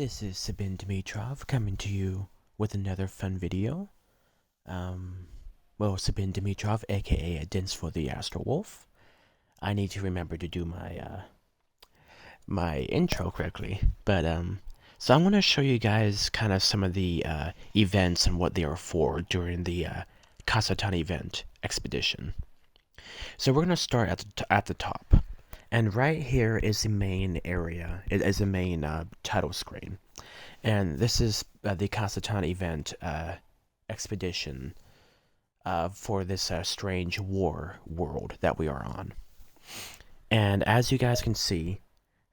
This is Sabin Dimitrov coming to you with another fun video. Sabin Dimitrov, aka A Dents for the Astral Wolf. I need to remember to do my intro correctly, but so I'm going to show you guys kind of some of the events and what they are for during the Cassitan Event Expedition. So we're going to start at the top. And right here is the main area. It is the main title screen. And this is the Cassitan Event Expedition for this strange war world that we are on. And as you guys can see,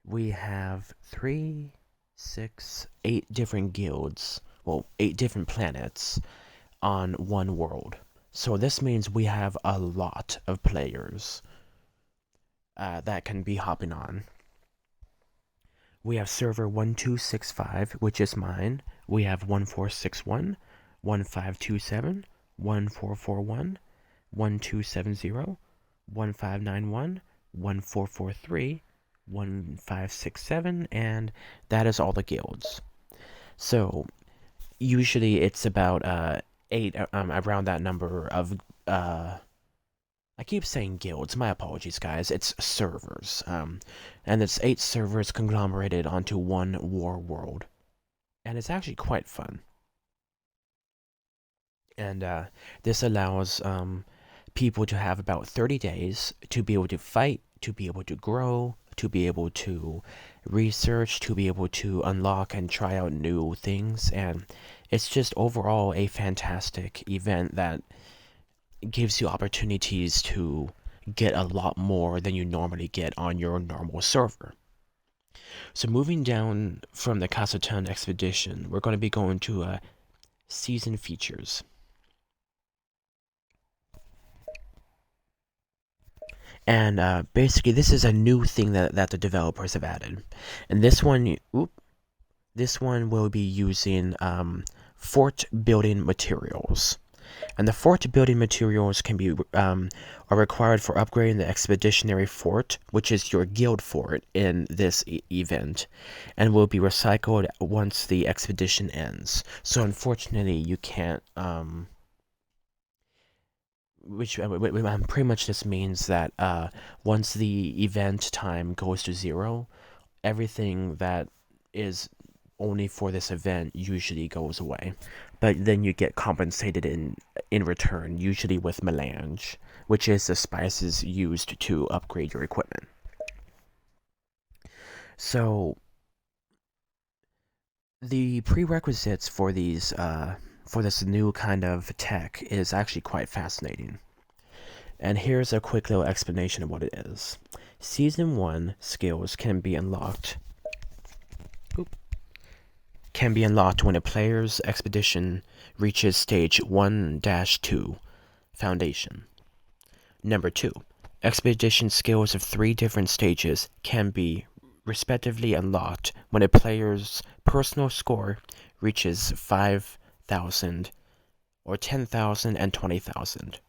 we have 3, 6, 8 different guilds. Well, 8 different planets on one world. So this means we have a lot of players that can be hopping on. We have server 1265, which is mine. We have 1461, 1527, 1441, 1270, 1591, 1443, 1567, and that is all the guilds. So usually it's about 8 around that number of I keep saying guilds, my apologies guys, it's servers, and it's 8 servers conglomerated onto one war world, and it's actually quite fun. And this allows people to have about 30 days to be able to fight, to be able to grow, to be able to research, to be able to unlock and try out new things, and it's just overall a fantastic event that gives you opportunities to get a lot more than you normally get on your normal server. So moving down from the Cassitan Expedition, we're going to be going to season features. And basically this is a new thing that the developers have added. And this one will be using fort building materials. And the fort building materials can be are required for upgrading the Expeditionary fort, which is your guild fort in this event, and will be recycled once the expedition ends. So unfortunately, you can't. Which pretty much just means that once the event time goes to 0, everything that is only for this event usually goes away, but then you get compensated in return, usually with melange, which is the spices used to upgrade your equipment. So the prerequisites for these for this new kind of tech is actually quite fascinating, and here's a quick little explanation of what it is. Season 1 skills can be unlocked when a player's expedition reaches stage 1-2, Foundation. Number 2, expedition skills of 3 different stages can be respectively unlocked when a player's personal score reaches 5,000 or 10,000 and 20,000.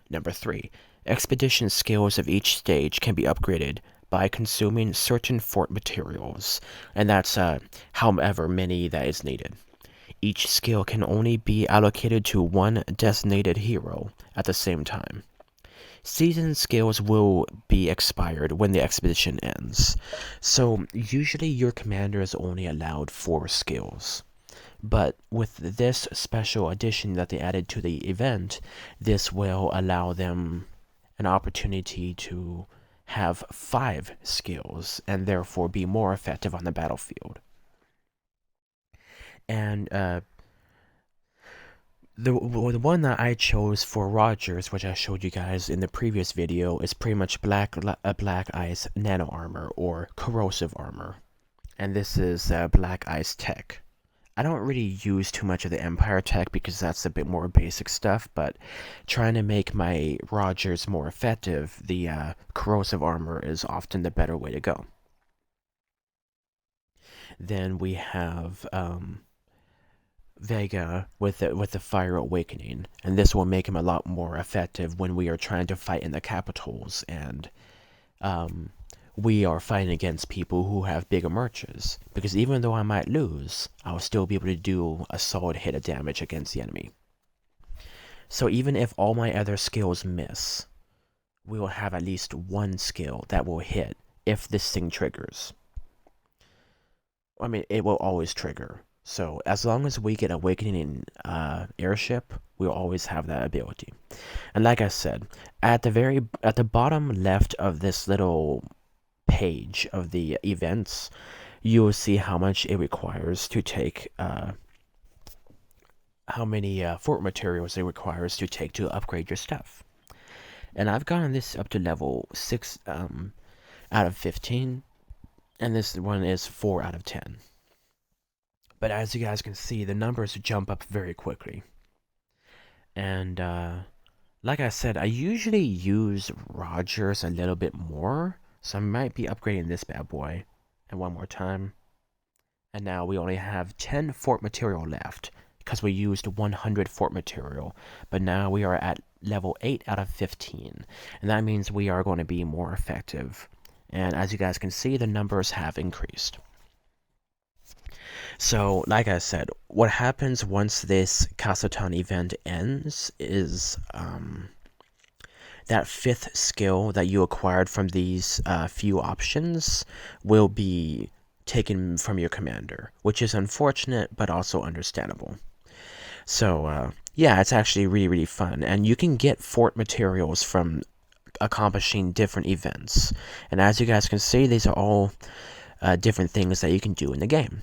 Number 3, expedition skills of each stage can be upgraded by consuming certain fort materials, and that's however many that is needed. Each skill can only be allocated to one designated hero at the same time. Season skills will be expired when the expedition ends, so usually your commander is only allowed 4 skills. But with this special addition that they added to the event, this will allow them an opportunity to have 5 skills and therefore be more effective on the battlefield. And the one that I chose for Rogers, which I showed you guys in the previous video, is pretty much black ice nano armor or corrosive armor, and this is black ice tech. I don't really use too much of the Empire tech because that's a bit more basic stuff, but trying to make my Rogers more effective, the corrosive armor is often the better way to go. Then we have Vega with the Fire Awakening, and this will make him a lot more effective when we are trying to fight in the capitals and we are fighting against people who have bigger marches. Because even though I might lose, I'll still be able to do a solid hit of damage against the enemy. So even if all my other skills miss, we will have at least one skill that will hit if this thing triggers. I mean, it will always trigger. So as long as we get Awakening Airship, we'll always have that ability. And like I said, at the bottom left of this little page of the events, you will see how much it requires to take, how many fort materials it requires to take to upgrade your stuff. And I've gotten this up to level 6 out of 15, and this one is 4 out of 10. But as you guys can see, the numbers jump up very quickly. And like I said, I usually use Rogers a little bit more, so I might be upgrading this bad boy. And one more time. And now we only have 10 fort material left, because we used 100 fort material. But now we are at level 8 out of 15, and that means we are going to be more effective. And as you guys can see, the numbers have increased. So, like I said, what happens once this Cassitan event ends is that 5th skill that you acquired from these few options will be taken from your commander, which is unfortunate but also understandable. So, yeah, it's actually really, really fun, and you can get fort materials from accomplishing different events. And as you guys can see, these are all different things that you can do in the game.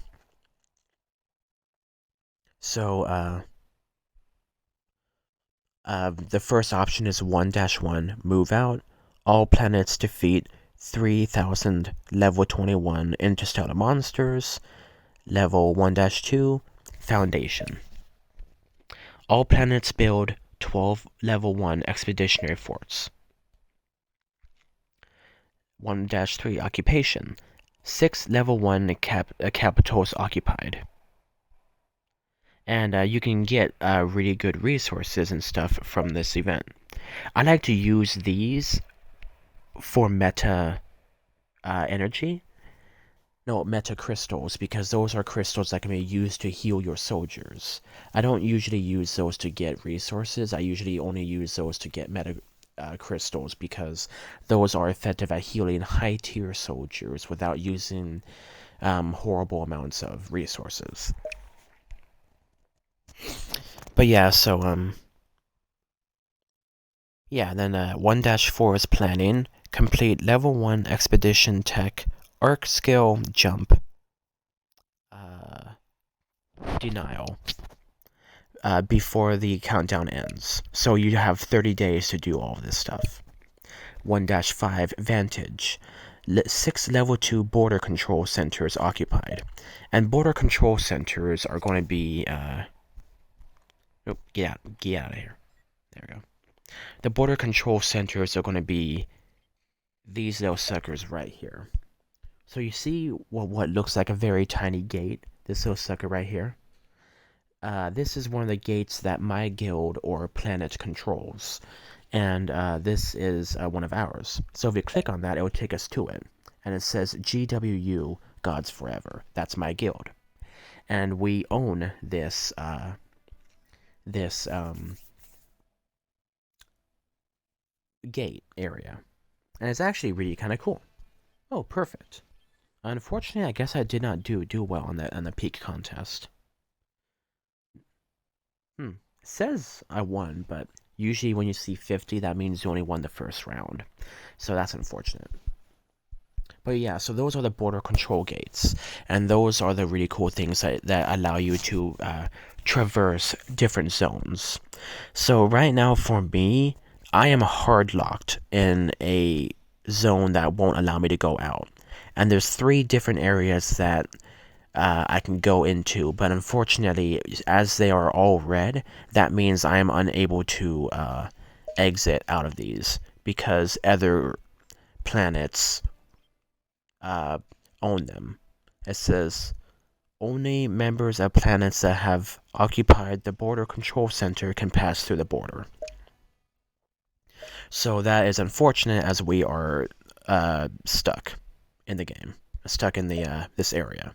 So, the first option is 1-1, move out. All planets defeat 3,000 level 21 Interstellar Monsters. Level 1-2, Foundation. All planets build 12 level 1 Expeditionary forts. 1-3, Occupation. 6 level 1 capitals occupied. And you can get really good resources and stuff from this event. I like to use these for meta energy. No, meta crystals, because those are crystals that can be used to heal your soldiers. I don't usually use those to get resources. I usually only use those to get meta crystals, because those are effective at healing high tier soldiers without using horrible amounts of resources. But yeah, so yeah, then 1-4 is planning. Complete level 1 expedition tech arc skill jump denial before the countdown ends. So you have 30 days to do all this stuff. 1-5 vantage. 6 level 2 border control centers occupied. And border control centers are going to be oh, get out of here. There we go. The border control centers are going to be these little suckers right here. So you see what looks like a very tiny gate, this little sucker right here? This is one of the gates that my guild or planet controls. And this is one of ours. So if we click on that, it will take us to it. And it says GWU, Gods Forever. That's my guild. And we own this, gate area. And it's actually really kind of cool. Oh, perfect. Unfortunately, I guess I did not do well on the peak contest. It says I won, but usually when you see 50, that means you only won the first round. So that's unfortunate. But yeah, so those are the border control gates. And those are the really cool things that allow you to traverse different zones. So right now for me, I am hard locked in a zone that won't allow me to go out. And there's 3 different areas that I can go into, but unfortunately, as they are all red, that means I am unable to exit out of these, because other planets own them. It says, only members of planets that have occupied the border control center can pass through the border. So that is unfortunate, as we are stuck in the game, stuck in the this area.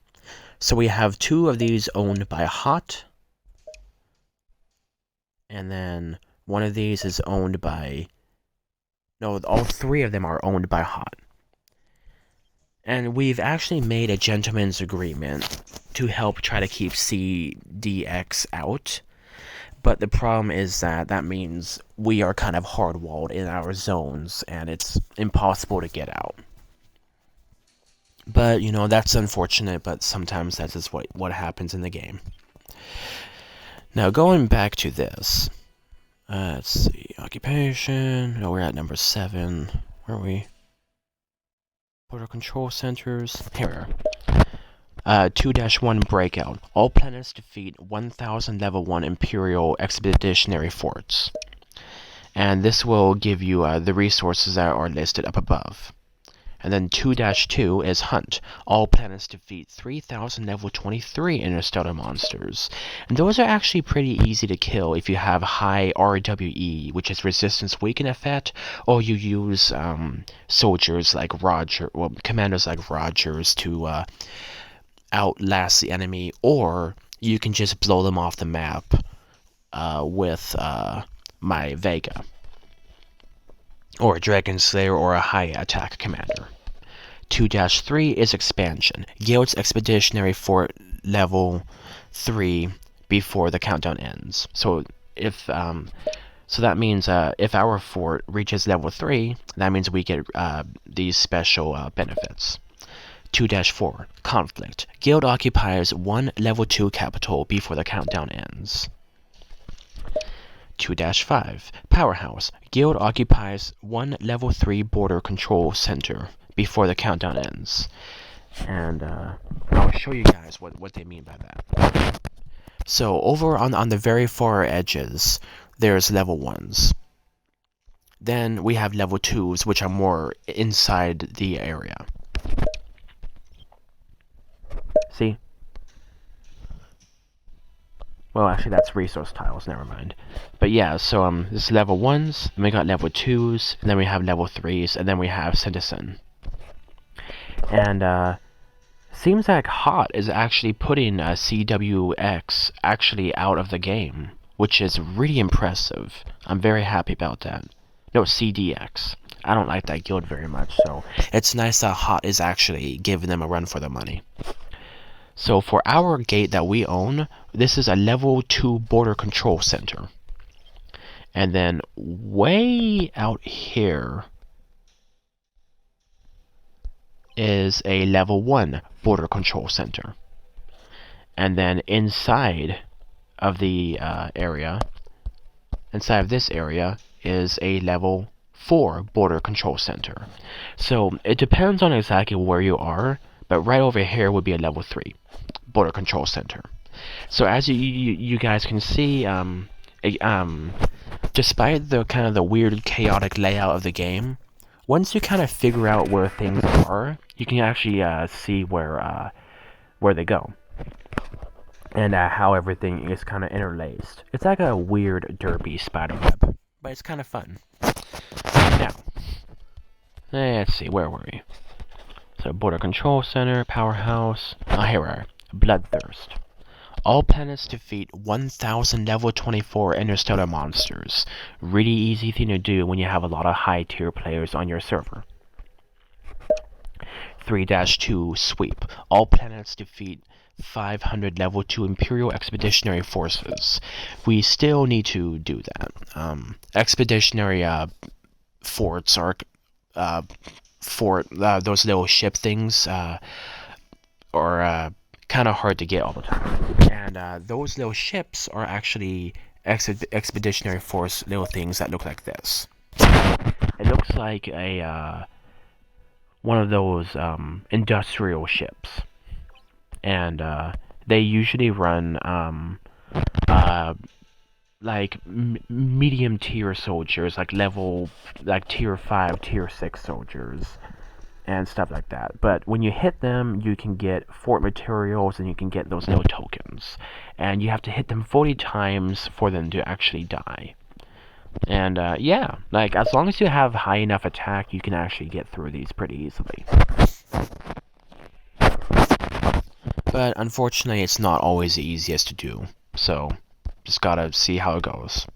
So we have 2 of these owned by Hot, and then one of these is owned by... No, all 3 of them are owned by Hot. And we've actually made a gentleman's agreement to help try to keep CDX out. But the problem is that means we are kind of hard-walled in our zones, and it's impossible to get out. But, you know, that's unfortunate, but sometimes that's just what happens in the game. Now, going back to this. Let's see. Occupation. Oh, we're at number 7. Where are we? Border control centers. Here we are. 2-1 breakout. All planets defeat 1,000 level 1 Imperial Expeditionary forts. And this will give you the resources that are listed up above. And then 2-2 is Hunt. All planets defeat 3,000 level 23 Interstellar Monsters. And those are actually pretty easy to kill if you have high RWE, which is Resistance Weaken effect, or you use soldiers like commanders like Rogers to outlast the enemy, or you can just blow them off the map with my Vega, or a Dragon Slayer, or a high attack commander. 2-3 is Expansion. Guild's Expeditionary Fort level 3 before the countdown ends. So if so that means if our fort reaches level 3, that means we get these special benefits. 2-4 Conflict. Guild occupies 1 level 2 capital before the countdown ends. 2-5 Powerhouse. Guild occupies 1 level 3 border control center before the countdown ends. And I'll show you guys what they mean by that. So over on the very far edges, there's level 1s. Then we have level 2s, which are more inside the area. See? Well, actually, that's resource tiles, never mind. But yeah, so this is level 1s, and we got level 2s, and then we have level 3s, and then we have Citizen. And seems like Hot is actually putting CWX actually out of the game, which is really impressive. I'm very happy about that. No, CDX. I don't like that guild very much, so it's nice that Hot is actually giving them a run for their money. So for our gate that we own, this is a level 2 border control center. And then way out here is a level 1 border control center. And then inside of the inside of this area is a level 4 border control center. So it depends on exactly where you are, but right over here would be a level 3 border control center. So as you guys can see, despite the kind of the weird chaotic layout of the game, once you kind of figure out where things are, you can actually see where they go, and how everything is kind of interlaced. It's like a weird derpy spider web, but it's kind of fun. Now, let's see, where were we? So border control center, powerhouse. Oh, here we are. Bloodthirst. All planets defeat 1,000 level 24 Interstellar Monsters. Really easy thing to do when you have a lot of high tier players on your server. 3-2 Sweep. All planets defeat 500 level 2 Imperial Expeditionary forces. We still need to do that. Expeditionary forts are those little ship things are kind of hard to get all the time, and those little ships are actually expeditionary force little things that look like this. It looks like a one of those industrial ships, and they usually run like medium tier soldiers, like tier 5, tier 6 soldiers, and stuff like that. But when you hit them, you can get fort materials, and you can get those little tokens. And you have to hit them 40 times for them to actually die. And yeah, like as long as you have high enough attack, you can actually get through these pretty easily. But unfortunately, it's not always the easiest to do. So just gotta see how it goes.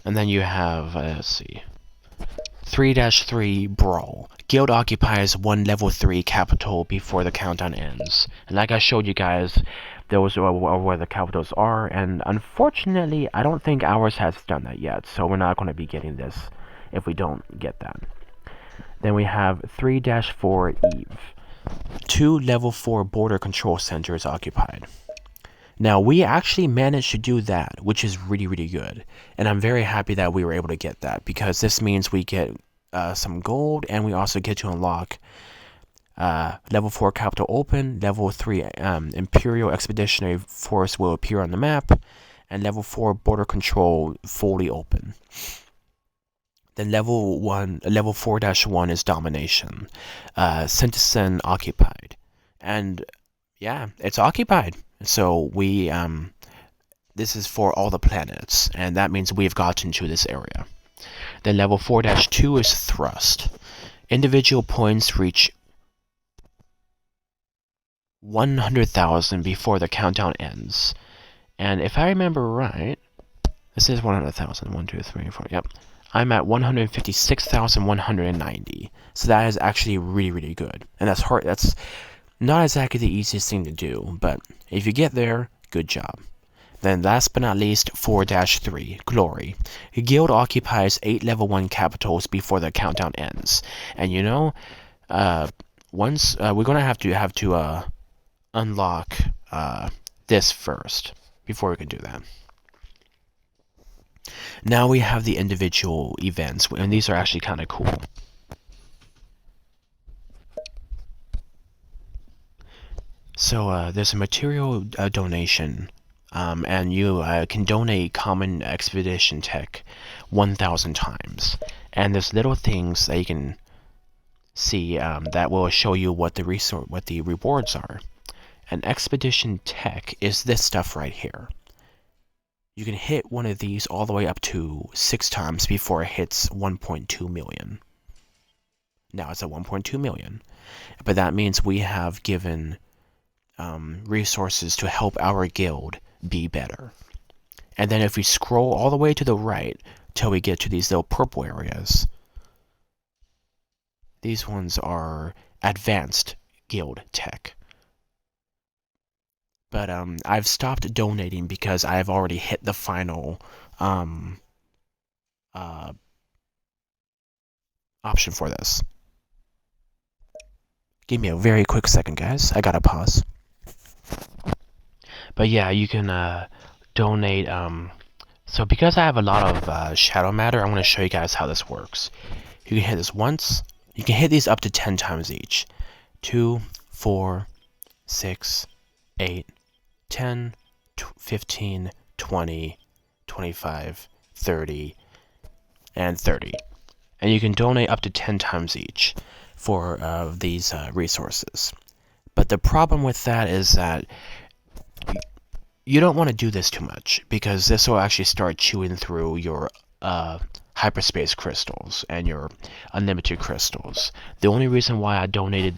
And then you have, let's see, 3-3 Brawl. Guild occupies one level 3 capital before the countdown ends. And like I showed you guys, those are where the capitals are, and unfortunately, I don't think ours has done that yet, so we're not going to be getting this if we don't get that. Then we have 3-4 Eve. 2 level 4 border control centers occupied. Now, we actually managed to do that, which is really, really good. And I'm very happy that we were able to get that, because this means we get some gold, and we also get to unlock level 4 capital open, level 3 Imperial Expeditionary Force will appear on the map, and level 4 border control fully open. Then level 4-1 is domination. Citizen occupied. And yeah, it's occupied. So we this is for all the planets, and that means we've gotten to this area. Then level 4-2 is thrust. Individual points reach 100,000 before the countdown ends. And if I remember right, this is 100,000. 1, 2, 3, 4. Yep. I'm at 156,190. So that is actually really, really good. And that's hard. That's not exactly the easiest thing to do, but if you get there, good job. Then last but not least, 4-3, Glory. The guild occupies 8 level 1 capitals before the countdown ends. And you know, once we're gonna have to unlock this first before we can do that. Now we have the individual events, and these are actually kind of cool. So there's a material donation, and you can donate common expedition tech 1,000 times. And there's little things that you can see that will show you what the rewards are. An expedition tech is this stuff right here. You can hit one of these all the way up to 6 times before it hits 1.2 million. Now it's at 1.2 million. But that means we have given resources to help our guild be better. And then if we scroll all the way to the right till we get to these little purple areas, these ones are advanced guild tech. But I've stopped donating because I've already hit the final option for this. Give me a very quick second, guys. I gotta pause. But yeah, you can donate. So because I have a lot of shadow matter, I'm going to show you guys how this works. You can hit this once. You can hit these up to 10 times each. 2, 4, 6, 8, 10, 15, 20, 25, 30, and 30. And you can donate up to 10 times each for these resources. But the problem with that is that you don't want to do this too much, because this will actually start chewing through your hyperspace crystals and your unlimited crystals. The only reason why I donated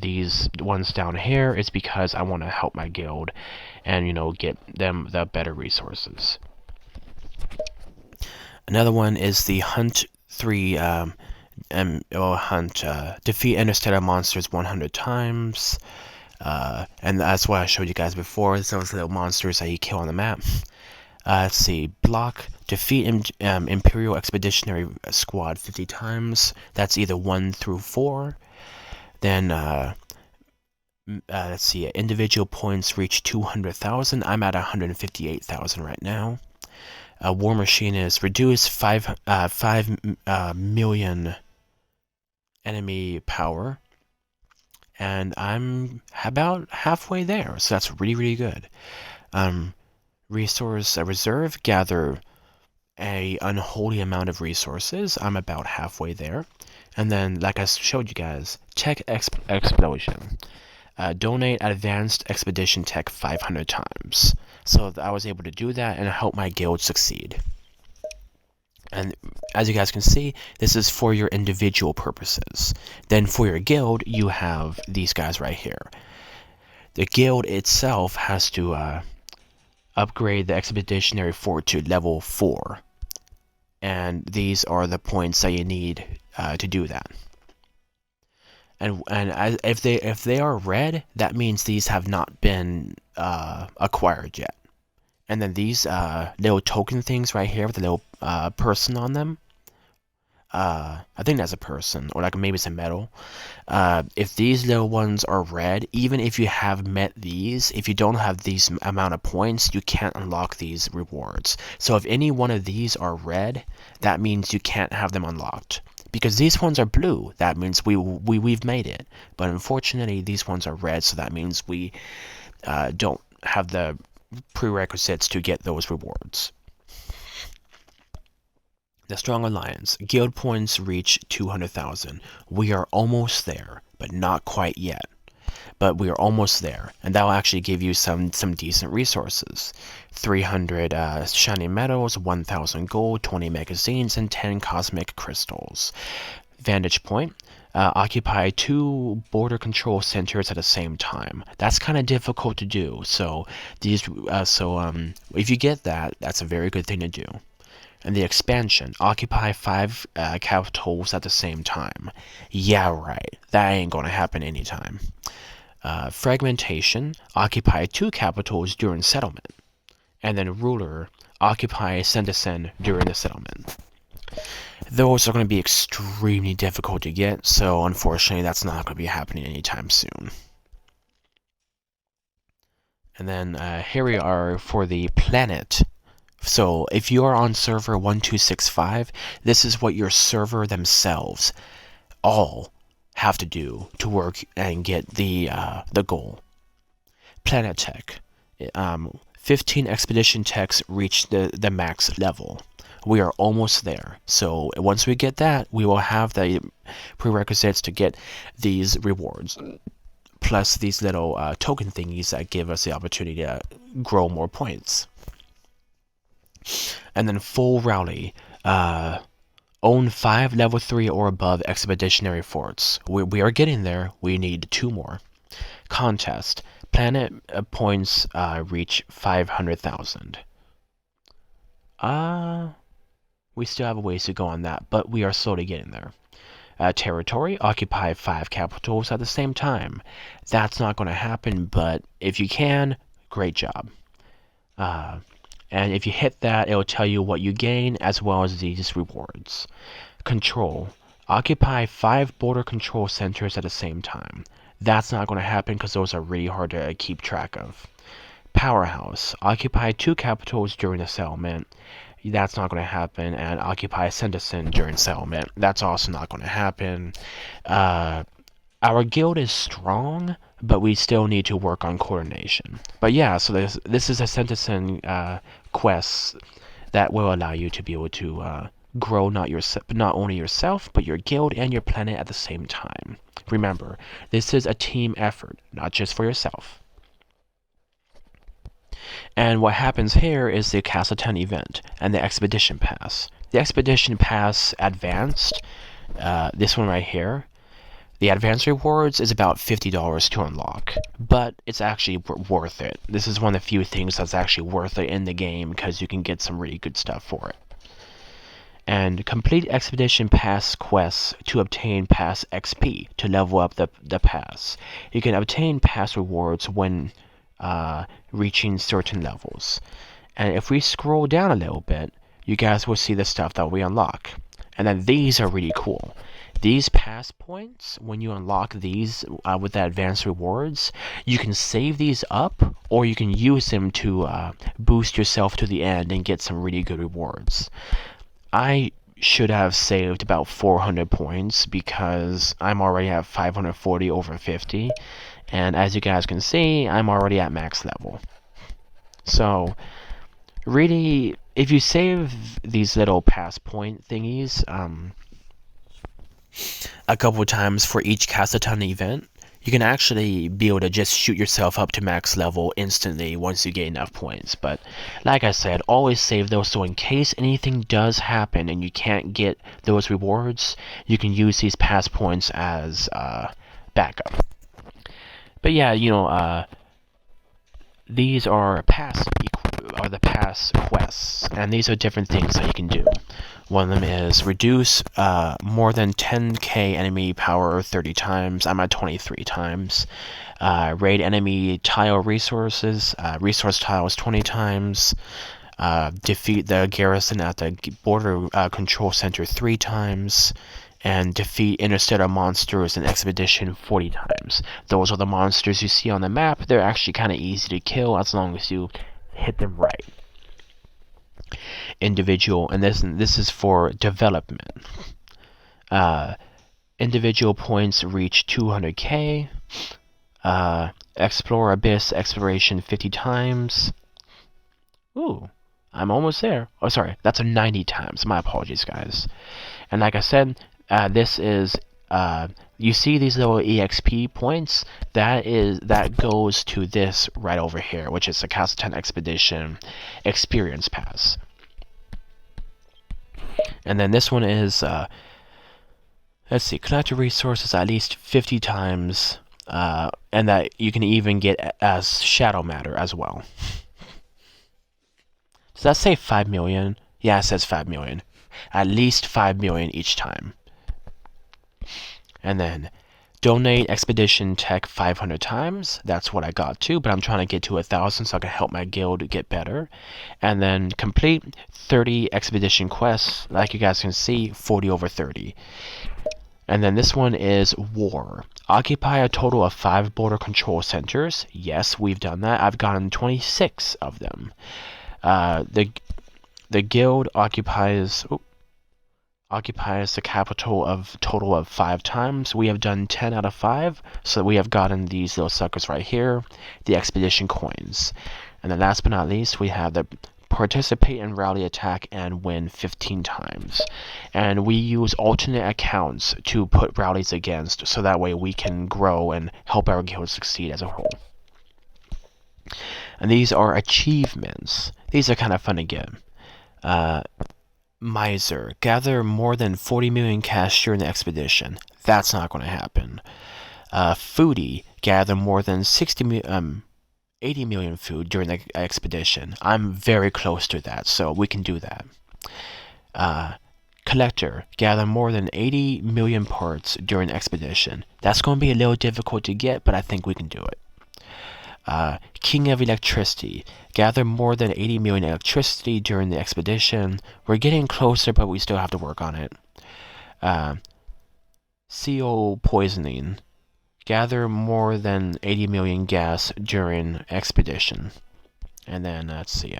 these ones down here is because I want to help my guild and, you know, get them the better resources. Another one is the Hunt 3 defeat Interstellar Monsters 100 times. And that's what I showed you guys before. It's those little monsters that you kill on the map. Let's see. Block. Defeat Imperial Expeditionary Squad 50 times. That's either 1 through 4. Then, let's see. Individual points reach 200,000. I'm at 158,000 right now. War Machine is reduce 5 million enemy power. And I'm about halfway there, so that's really, really good. Resource reserve, gather a unholy amount of resources. I'm about halfway there. And then, like I showed you guys, tech explosion. Donate advanced expedition tech 500 times. So I was able to do that and help my guild succeed. And as you guys can see, this is for your individual purposes. Then for your guild, you have these guys right here. The guild itself has to upgrade the Expeditionary Fort to level 4. And these are the points that you need to do that. And if they are red, that means these have not been acquired yet. And then these little token things right here with the little person on them, I think that's a person, or like maybe it's a medal. If these little ones are red, even if you have met these, if you don't have these amount of points, you can't unlock these rewards. So if any one of these are red, that means you can't have them unlocked. Because these ones are blue, that means we've made it. But unfortunately, these ones are red, so that means we don't have the prerequisites to get those rewards. The Strong Alliance. Guild points reach 200,000. We are almost there, but not quite yet. But we are almost there, and that will actually give you some decent resources. 300 shiny metals, 1,000 gold, 20 magazines, and 10 cosmic crystals. Vantage point. Occupy 2 border control centers at the same time. That's kind of difficult to do. So if you get that, that's a very good thing to do. And the expansion, occupy 5 capitals at the same time. Yeah, right. That ain't gonna happen anytime. Fragmentation, occupy 2 capitals during settlement. And then ruler, occupy Sendisen during the settlement. Those are going to be extremely difficult to get, so unfortunately that's not going to be happening anytime soon. And then here we are for the planet. So if you are on server 1265, this is what your server themselves all have to do to work and get the goal. Planet tech. 15 expedition techs reach the max level. We are almost there. So once we get that, we will have the prerequisites to get these rewards. Plus these little token thingies that give us the opportunity to grow more points. And then full rally. Own 5 level 3 or above expeditionary forts. We are getting there. We need 2 more. Contest. Planet points reach 500,000. We still have a ways to go on that, but we are slowly getting there. Territory, occupy 5 capitals at the same time. That's not going to happen, but if you can, great job. And if you hit that, it will tell you what you gain as well as these rewards. Control, occupy 5 border control centers at the same time. That's not going to happen because those are really hard to keep track of. Powerhouse, occupy 2 capitals during the settlement. That's not going to happen. And occupy Sendisen during settlement. That's also not going to happen. Our guild is strong, but we still need to work on coordination. But yeah, so this is a Sendisen quest that will allow you to be able to grow not only yourself, but your guild and your planet at the same time. Remember, this is a team effort, not just for yourself. And what happens here is the Cassitan Event and the Expedition Pass. The Expedition Pass Advanced, this one right here, the Advanced Rewards is about $50 to unlock, but it's actually worth it. This is one of the few things that's actually worth it in the game because you can get some really good stuff for it. And complete Expedition Pass quests to obtain Pass XP to level up the pass. You can obtain pass rewards when reaching certain levels. And if we scroll down a little bit, you guys will see the stuff that we unlock. And then these are really cool. These pass points, when you unlock these with the advanced rewards, you can save these up, or you can use them to boost yourself to the end and get some really good rewards. I should have saved about 400 points because I'm already at 540 over 50. And as you guys can see, I'm already at max level. So, really, if you save these little pass point thingies a couple times for each Cassitan event, you can actually be able to just shoot yourself up to max level instantly once you get enough points. But like I said, always save those so in case anything does happen and you can't get those rewards, you can use these pass points as backup. But yeah, these are the pass quests, and these are different things that you can do. One of them is reduce more than 10k enemy power 30 times. I'm at 23 times. Raid enemy tile resources, resource tiles 20 times. Defeat the garrison at the border control center 3 times. And defeat Interstellar Monsters in Expedition 40 times. Those are the monsters you see on the map. They're actually kind of easy to kill as long as you hit them right. Individual, and this is for development. Individual points reach 200k. Explore Abyss Exploration 50 times. Ooh, I'm almost there. Oh, sorry, that's a 90 times. My apologies, guys. And like I said, this is you see these little EXP points. That goes to this right over here, which is the Cassitan Expedition Experience Pass. And then this one is let's see, collect resources at least 50 times, and that you can even get as shadow matter as well. Does that say 5 million? Yeah, it says 5 million. At least 5 million each time. And then donate expedition tech 500 times. That's what I got to, but I'm trying to get to 1,000 so I can help my guild get better. And then complete 30 expedition quests. Like you guys can see, 40 over 30. And then this one is war. Occupy a total of 5 border control centers. Yes, we've done that. I've gotten 26 of them. The guild occupies the capital of total of 5 times. We have done 10 out of 5, so we have gotten these little suckers right here, the expedition coins. And then last but not least, we have the participate in rally attack and win 15 times. And we use alternate accounts to put rallies against, so that way we can grow and help our guild succeed as a whole. And these are achievements. These are kind of fun to get. Miser. Gather more than 40 million cash during the expedition. That's not going to happen. Foodie. Gather more than 80 million food during the expedition. I'm very close to that, so we can do that. Collector. Gather more than 80 million parts during the expedition. That's going to be a little difficult to get, but I think we can do it. King of Electricity. Gather more than 80 million electricity during the expedition. We're getting closer, but we still have to work on it. CO Poisoning. Gather more than 80 million gas during expedition. And then, let's see,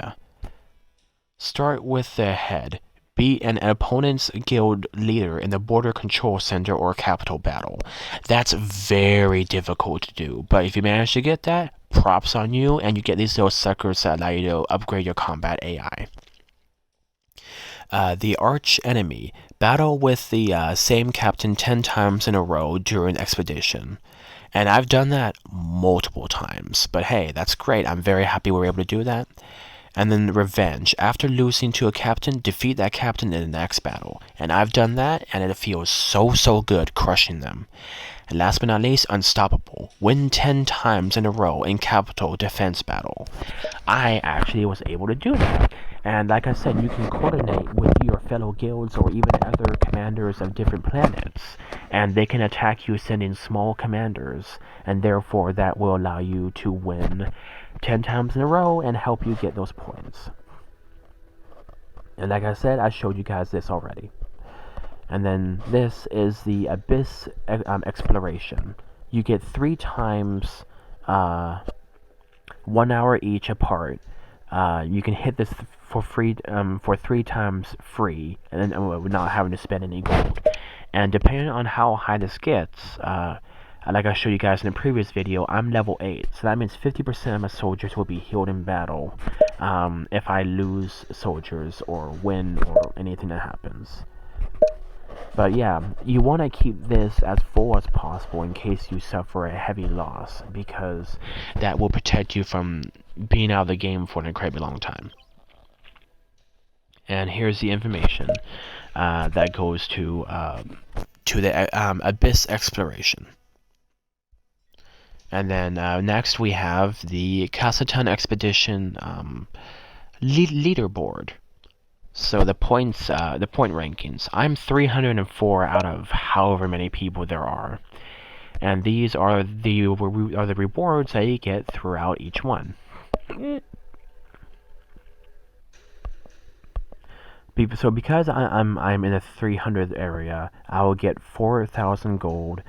start with the head. Beat an opponent's guild leader in the border control center or capital battle. That's very difficult to do, but if you manage to get that, props on you, and you get these little suckers that allow you to upgrade your combat AI. The arch enemy. Battle with the same captain 10 times in a row during expedition. And I've done that multiple times, but hey, that's great. I'm very happy we were able to do that. And then revenge. After losing to a captain, defeat that captain in the next battle. And I've done that, and it feels so good crushing them. And last but not least, unstoppable. Win 10 times in a row in capital defense battle. I actually was able to do that. And like I said, you can coordinate with your fellow guilds or even other commanders of different planets. And they can attack you sending small commanders. And therefore, that will allow you to win 10 times in a row and help you get those points. And like I said, I showed you guys this already. And then this is the Abyss Exploration. You get 3 times 1 hour each apart. You can hit this for free for 3 times free, and then not having to spend any gold. And depending on how high this gets, like I showed you guys in the previous video, I'm level 8, so that means 50% of my soldiers will be healed in battle if I lose soldiers or win or anything that happens. But yeah, you want to keep this as full as possible in case you suffer a heavy loss, because that will protect you from being out of the game for an incredibly long time. And here's the information that goes to the Abyss Exploration. And then next we have the Cassitan Expedition leaderboard. So the point rankings. I'm 304 out of however many people there are, and these are the rewards that you get throughout each one. So because I'm in the 300th area, I will get 4,000 gold,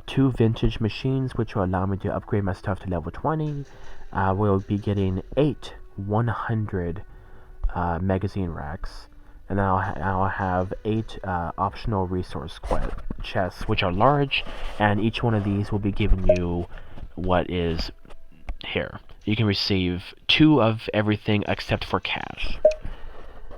2 vintage machines, which will allow me to upgrade my stuff to level 20. I will be getting 8 100 magazine racks, and I'll have 8 optional resource chests, which are large, and each one of these will be giving you what is here. You can receive 2 of everything except for cash.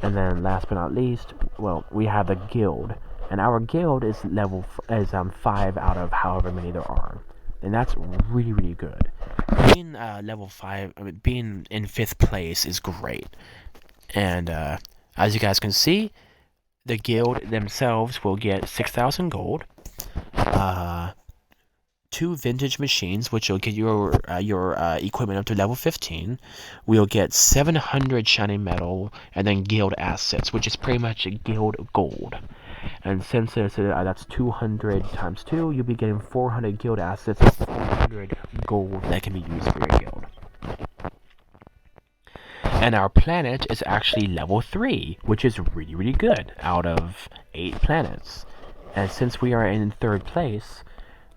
And then last but not least, well, we have a guild, and our guild is 5 out of however many there are, and that's really good. Being level 5, being in 5th place is great. And as you guys can see, the guild themselves will get 6,000 gold, 2 vintage machines, which will get your equipment up to level 15. We'll get 700 shiny metal, and then guild assets, which is pretty much a guild gold. And since that's 200 times 2, you'll be getting 400 guild assets and 400 gold that can be used for your guild. And our planet is actually level 3, which is really good out of 8 planets. And since we are in 3rd place,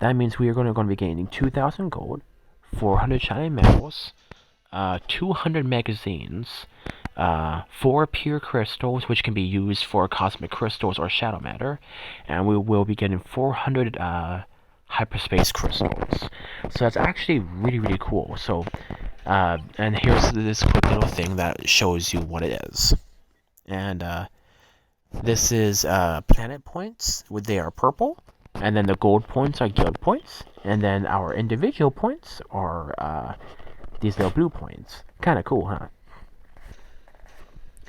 that means we are going to be gaining 2,000 gold, 400 shiny metals, 200 magazines, 4 pure crystals, which can be used for cosmic crystals or shadow matter, and we will be getting 400 hyperspace crystals. So that's actually really cool. So and here's this quick little thing that shows you what it is. And this is planet points. They are purple, and then the gold points are guild points, and then our individual points are these little blue points. Kind of cool, huh?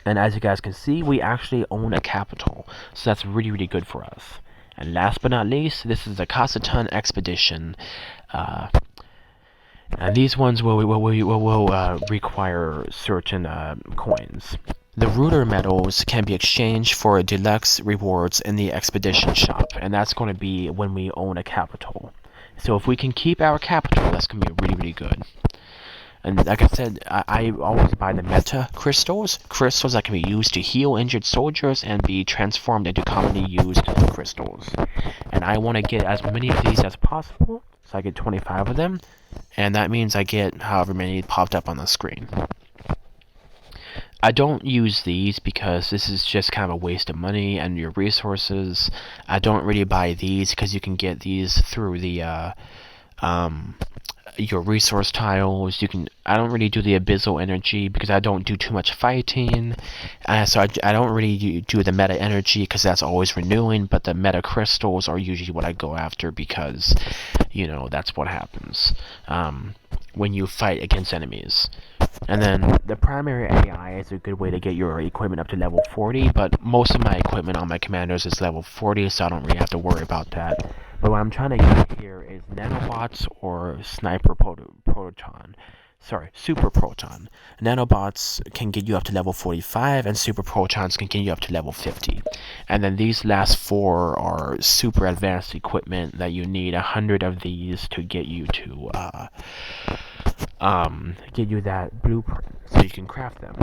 And as you guys can see, we actually own a capital, so that's really good for us. And last but not least, this is the Cassitan Expedition. And these ones will require certain coins. The Ruler medals can be exchanged for deluxe rewards in the Expedition shop, and that's going to be when we own a capital. So if we can keep our capital, that's going to be really good. And like I said, I always buy the meta crystals that can be used to heal injured soldiers and be transformed into commonly used crystals. And I want to get as many of these as possible, so I get 25 of them, and that means I get however many popped up on the screen. I don't use these because this is just kind of a waste of money and your resources. I don't really buy these because you can get these through the your resource tiles. I don't really do the abyssal energy because I don't do too much fighting, so I don't really do the meta energy because that's always renewing, but the meta crystals are usually what I go after because, you know, that's what happens when you fight against enemies. And then the primary AI is a good way to get your equipment up to level 40, but most of my equipment on my commanders is level 40, so I don't really have to worry about that. But what I'm trying to get here is nanobots or super proton. Nanobots can get you up to level 45, and super protons can get you up to level 50. And then these last 4 are super advanced equipment that you need 100 of these to get you to get you that blueprint so you can craft them.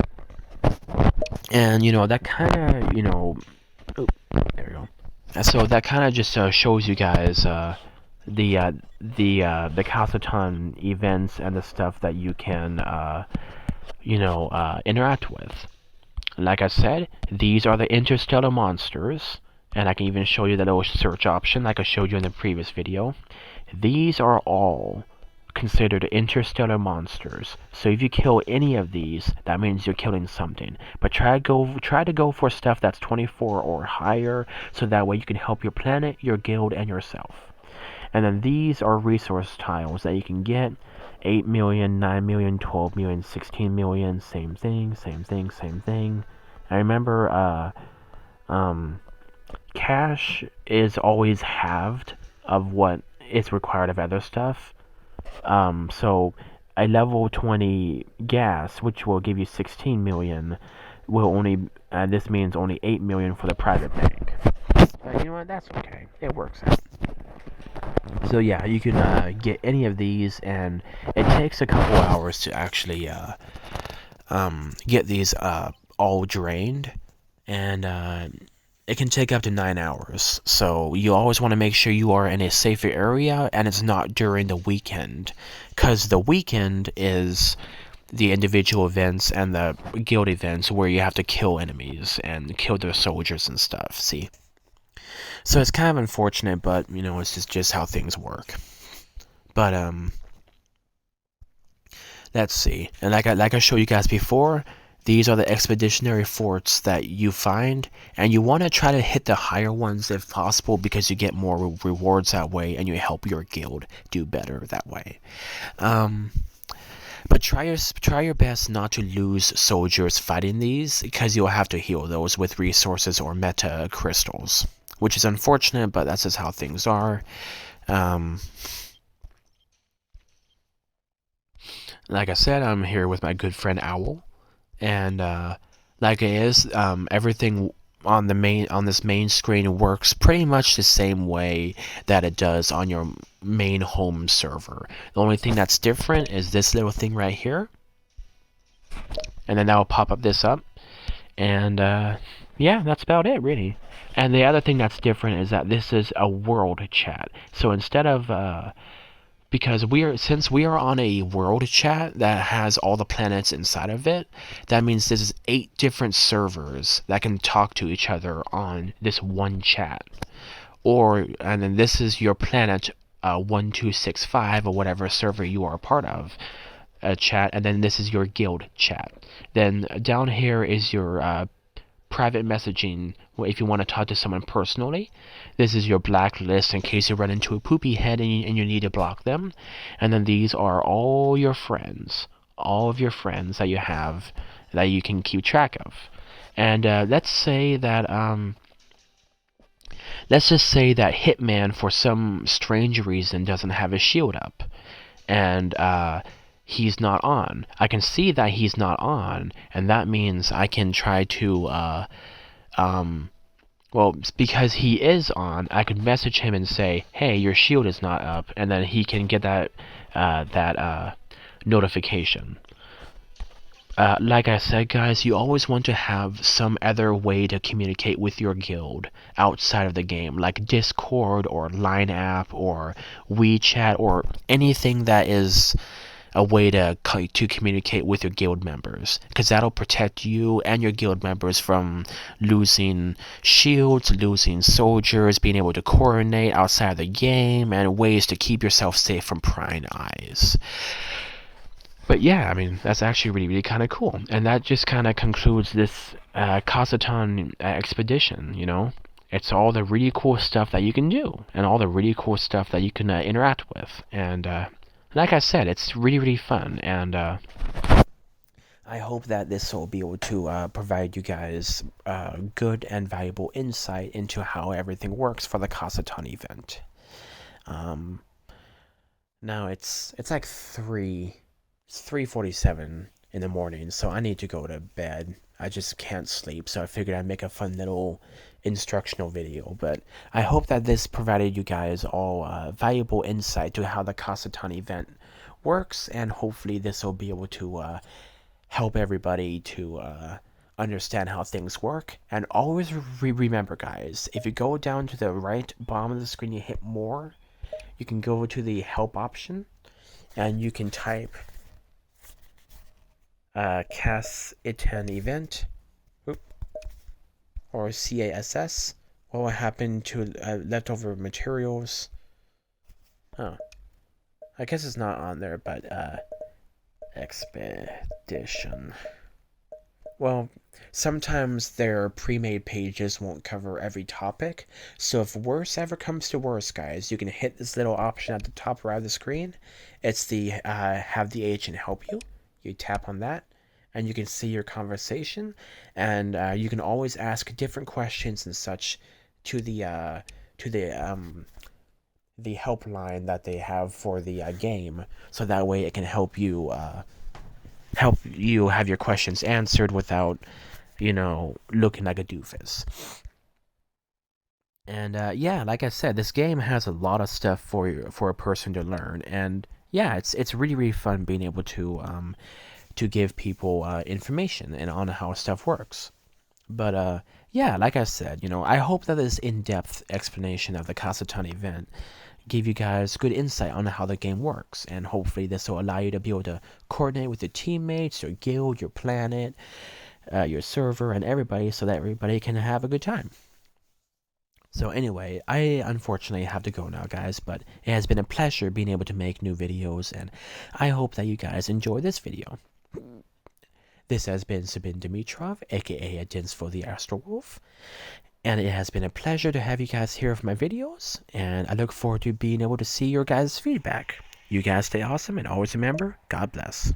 And you know, that kind of, you know, oh, there we go. So that kind of just shows you guys the Cassitan events and the stuff that you can interact with. Like I said, these are the Interstellar Monsters, and I can even show you that little search option like I showed you in the previous video. These are all considered interstellar monsters. So if you kill any of these, that means you're killing something. But try to go for stuff that's 24 or higher, so that way you can help your planet, your guild, and yourself. And then these are resource tiles that you can get. 8 million, 9 million, 12 million, 16 million, same thing, same thing, same thing. I remember cash is always halved of what is required of other stuff. So a level 20 gas, which will give you 16 million, will only, this means only 8 million for the private bank. But you know what, that's okay. It works out. So yeah, you can get any of these, and it takes a couple hours to actually get these all drained, and it can take up to 9 hours. So you always want to make sure you are in a safer area, and it's not during the weekend, because the weekend is the individual events and the guild events where you have to kill enemies and kill their soldiers and stuff. See. So it's kind of unfortunate, but you know, it's just how things work. But let's see. And like I showed you guys before, these are the expeditionary forts that you find, and you want to try to hit the higher ones if possible, because you get more rewards that way, and you help your guild do better that way. But try your best not to lose soldiers fighting these, because you'll have to heal those with resources or meta crystals, which is unfortunate, but that's just how things are. Like I said, I'm here with my good friend Owl, and like it is, everything on this main screen works pretty much the same way that it does on your main home server. The only thing that's different is this little thing right here, and then that will pop up this up, and yeah, that's about it really. And the other thing that's different is that this is a world chat. So instead of because since we are on a world chat that has all the planets inside of it, that means this is 8 different servers that can talk to each other on this one chat. And then this is your planet 1265 or whatever server you are a part of, chat, and then this is your guild chat. Then down here is your private messaging if you want to talk to someone personally. This is your blacklist in case you run into a poopy head and you need to block them. And then these are all your friends, all of your friends that you have that you can keep track of. And let's just say that Hitman for some strange reason doesn't have his shield up, and he's not on. I can see that he's not on, and that means I can try to well, because he is on, I could message him and say, hey, your shield is not up, and then he can get that notification. Like I said, guys, you always want to have some other way to communicate with your guild outside of the game, like Discord or Line app or WeChat or anything that is a way to communicate with your guild members, because that'll protect you and your guild members from losing shields, losing soldiers, being able to coordinate outside of the game, and ways to keep yourself safe from prying eyes. But yeah, I mean, that's actually really, really kind of cool. And that just kind of concludes this Cassitan expedition, you know? It's all the really cool stuff that you can do, and all the really cool stuff that you can interact with. And like I said, it's really, really fun, and I hope that this will be able to provide you guys good and valuable insight into how everything works for the Cassitan event. Now it's like 3:47 in the morning, so I need to go to bed. I just can't sleep, so I figured I'd make a fun little instructional video. But I hope that this provided you guys all valuable insight to how the Cassitan event works, and hopefully this will be able to help everybody to understand how things work. And always remember, guys, if you go down to the right bottom of the screen, you hit more, you can go to the help option, and you can type Cassitan Event, or CASS. What will happen to leftover materials? Oh, I guess it's not on there, but Expedition. Well, sometimes their pre-made pages won't cover every topic, so if worse ever comes to worse, guys, you can hit this little option at the top right of the screen. It's the have the agent help you. You tap on that, and you can see your conversation, and you can always ask different questions and such to the helpline that they have for the game, so that way it can help you have your questions answered without, looking like a doofus. And yeah, like I said, this game has a lot of stuff for a person to learn, and yeah, it's really really fun being able to give people information and on how stuff works. But yeah, like I said, I hope that this in-depth explanation of the Cassitan event gave you guys good insight on how the game works, and hopefully this will allow you to be able to coordinate with your teammates, your guild, your planet, your server, and everybody, so that everybody can have a good time. So anyway, I unfortunately have to go now, guys, but it has been a pleasure being able to make new videos, and I hope that you guys enjoy this video. This has been Sabin Dimitrov, aka a Dins for the Astral Wolf, and it has been a pleasure to have you guys here for my videos, and I look forward to being able to see your guys' feedback. You guys stay awesome, and always remember, God bless.